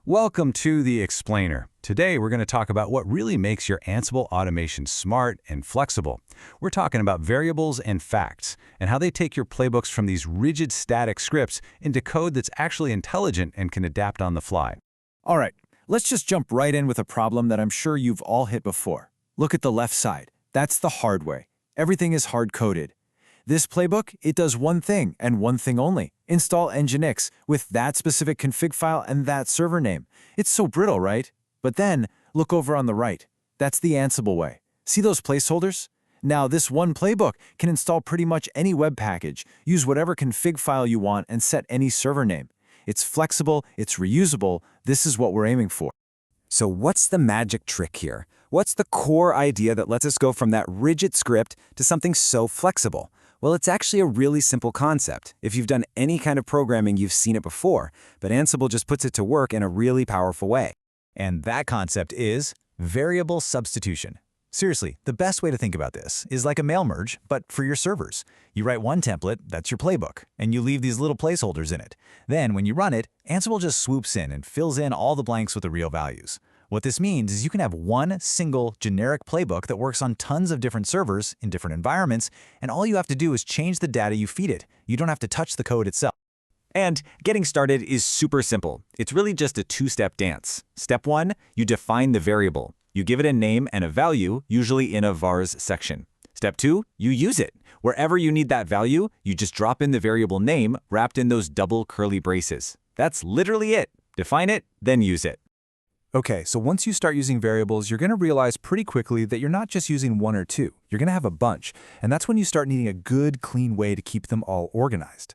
Welcome to The Explainer. Today we're going to talk about what really makes your Ansible automation smart and flexible. We're talking about variables and facts, and how they take your playbooks from these rigid static scripts into code that's actually intelligent and can adapt on the fly. All right, let's just jump right in with a problem that I'm sure you've all hit before. Look at the left side. That's the hard way. Everything is hard-coded. This playbook, it does one thing and one thing only. Install Nginx with that specific config file and that server name. It's so brittle, right? But then, look over on the right. That's the Ansible way. See those placeholders? Now, this one playbook can install pretty much any web package, use whatever config file you want, and set any server name. It's flexible, it's reusable. This is what we're aiming for. So what's the magic trick here? What's the core idea that lets us go from that rigid script to something so flexible? Well, it's actually a really simple concept. If you've done any kind of programming, you've seen it before, but Ansible just puts it to work in a really powerful way. And that concept is variable substitution. Seriously, the best way to think about this is like a mail merge, but for your servers. You write one template, that's your playbook, and you leave these little placeholders in it. Then, when you run it, Ansible just swoops in and fills in all the blanks with the real values. What this means is you can have one single generic playbook that works on tons of different servers in different environments, and all you have to do is change the data you feed it. You don't have to touch the code itself. And getting started is super simple. It's really just a two-step dance. Step 1, you define the variable. You give it a name and a value, usually in a vars section. Step 2, you use it. Wherever you need that value, you just drop in the variable name wrapped in those double curly braces. That's literally it. Define it, then use it. Okay, so once you start using variables, you're going to realize pretty quickly that you're not just using one or two. You're going to have a bunch, and that's when you start needing a good, clean way to keep them all organized.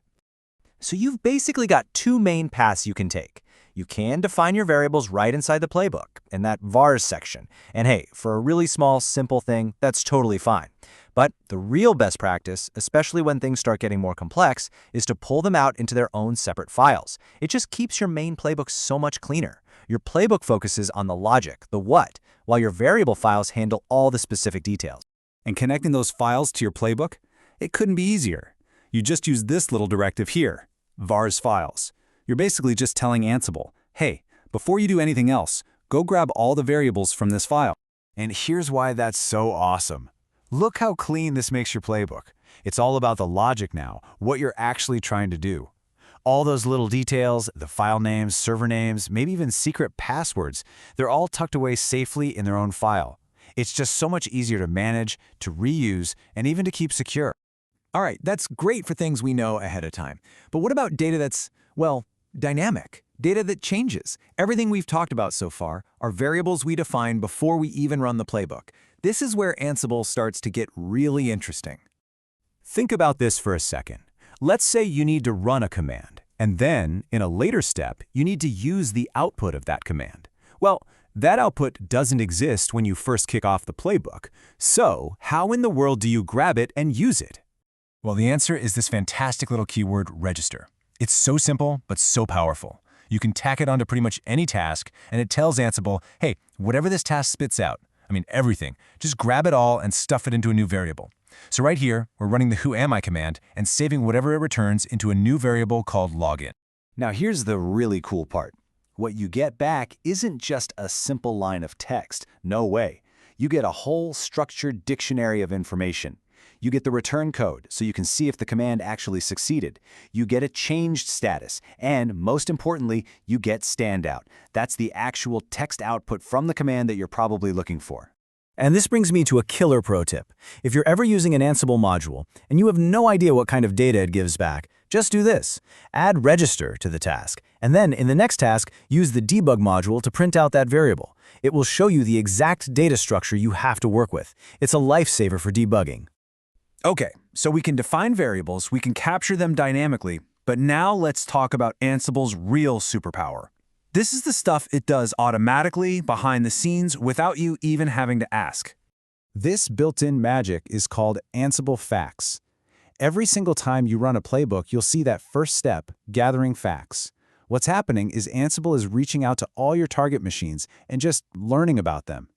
So you've basically got two main paths you can take. You can define your variables right inside the playbook, in that vars section. And hey, for a really small, simple thing, that's totally fine. But the real best practice, especially when things start getting more complex, is to pull them out into their own separate files. It just keeps your main playbook so much cleaner. Your playbook focuses on the logic, the what, while your variable files handle all the specific details. And connecting those files to your playbook? It couldn't be easier. You just use this little directive here, vars files. You're basically just telling Ansible, hey, before you do anything else, go grab all the variables from this file. And here's why that's so awesome. Look how clean this makes your playbook. It's all about the logic now, what you're actually trying to do. All those little details, the file names, server names, maybe even secret passwords, they're all tucked away safely in their own file. It's just so much easier to manage, to reuse, and even to keep secure. All right, that's great for things we know ahead of time. But what about data that's, well, dynamic? Data that changes. Everything we've talked about so far are variables we define before we even run the playbook. This is where Ansible starts to get really interesting. Think about this for a second. Let's say you need to run a command, and then, in a later step, you need to use the output of that command. Well, that output doesn't exist when you first kick off the playbook. So, how in the world do you grab it and use it? Well, the answer is this fantastic little keyword, register. It's so simple, but so powerful. You can tack it onto pretty much any task, and it tells Ansible, hey, whatever this task spits out, everything, just grab it all and stuff it into a new variable. So right here, we're running the whoami command and saving whatever it returns into a new variable called login. Now here's the really cool part. What you get back isn't just a simple line of text. No way. You get a whole structured dictionary of information. You get the return code, so you can see if the command actually succeeded. You get a changed status, and most importantly, you get standout. That's the actual text output from the command that you're probably looking for. And this brings me to a killer pro tip. If you're ever using an Ansible module and you have no idea what kind of data it gives back, just do this. Add register to the task, and then in the next task, use the debug module to print out that variable. It will show you the exact data structure you have to work with. It's a lifesaver for debugging. Okay, so we can define variables, we can capture them dynamically, but now let's talk about Ansible's real superpower. This is the stuff it does automatically behind the scenes without you even having to ask. This built-in magic is called Ansible Facts. Every single time you run a playbook, you'll see that first step, gathering facts. What's happening is Ansible is reaching out to all your target machines and just learning about them.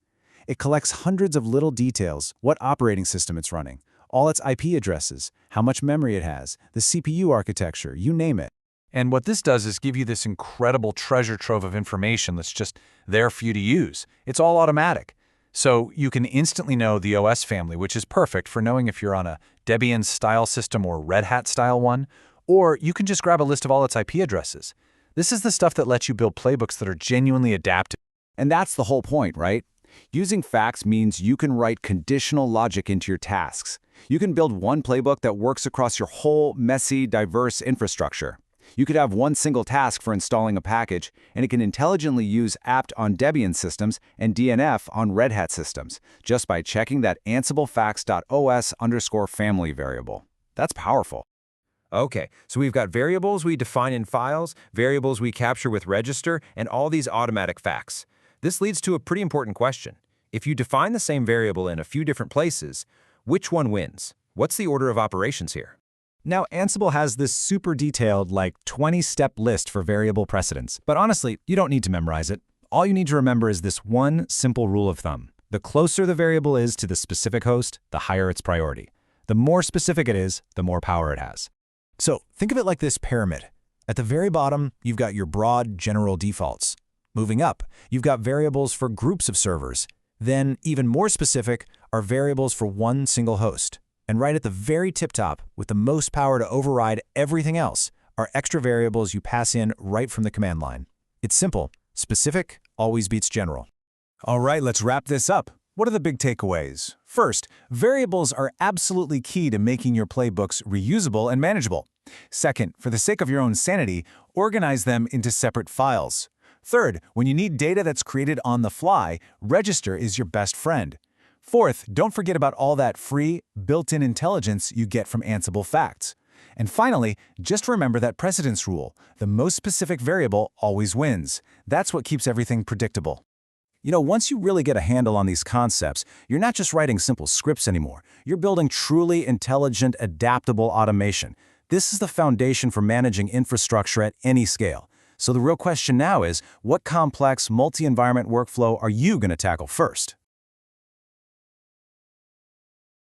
It collects hundreds of little details, what operating system it's running, all its IP addresses, how much memory it has, the CPU architecture, you name it. And what this does is give you this incredible treasure trove of information that's just there for you to use. It's all automatic. So you can instantly know the OS family, which is perfect for knowing if you're on a Debian style system or Red Hat style one, or you can just grab a list of all its IP addresses. This is the stuff that lets you build playbooks that are genuinely adaptive. And that's the whole point, right? Using facts means you can write conditional logic into your tasks. You can build one playbook that works across your whole messy, diverse infrastructure. You could have one single task for installing a package, and it can intelligently use apt on Debian systems and DNF on Red Hat systems, just by checking that Ansible facts.os_family variable. That's powerful. Okay, so we've got variables we define in files, variables we capture with register, and all these automatic facts. This leads to a pretty important question. If you define the same variable in a few different places, which one wins? What's the order of operations here? Now, Ansible has this super detailed, like 20-step list for variable precedence. But honestly, you don't need to memorize it. All you need to remember is this one simple rule of thumb. The closer the variable is to the specific host, the higher its priority. The more specific it is, the more power it has. So think of it like this pyramid. At the very bottom, you've got your broad general defaults. Moving up, you've got variables for groups of servers. Then, even more specific, are variables for one single host. And right at the very tip top, with the most power to override everything else, are extra variables you pass in right from the command line. It's simple. Specific always beats general. All right, let's wrap this up. What are the big takeaways? First, variables are absolutely key to making your playbooks reusable and manageable. Second, for the sake of your own sanity, organize them into separate files. Third, when you need data that's created on the fly, register is your best friend. Fourth, don't forget about all that free, built-in intelligence you get from Ansible Facts. And finally, just remember that precedence rule. The most specific variable always wins. That's what keeps everything predictable. You know, once you really get a handle on these concepts, you're not just writing simple scripts anymore. You're building truly intelligent, adaptable automation. This is the foundation for managing infrastructure at any scale. So the real question now is, what complex multi-environment workflow are you going to tackle first?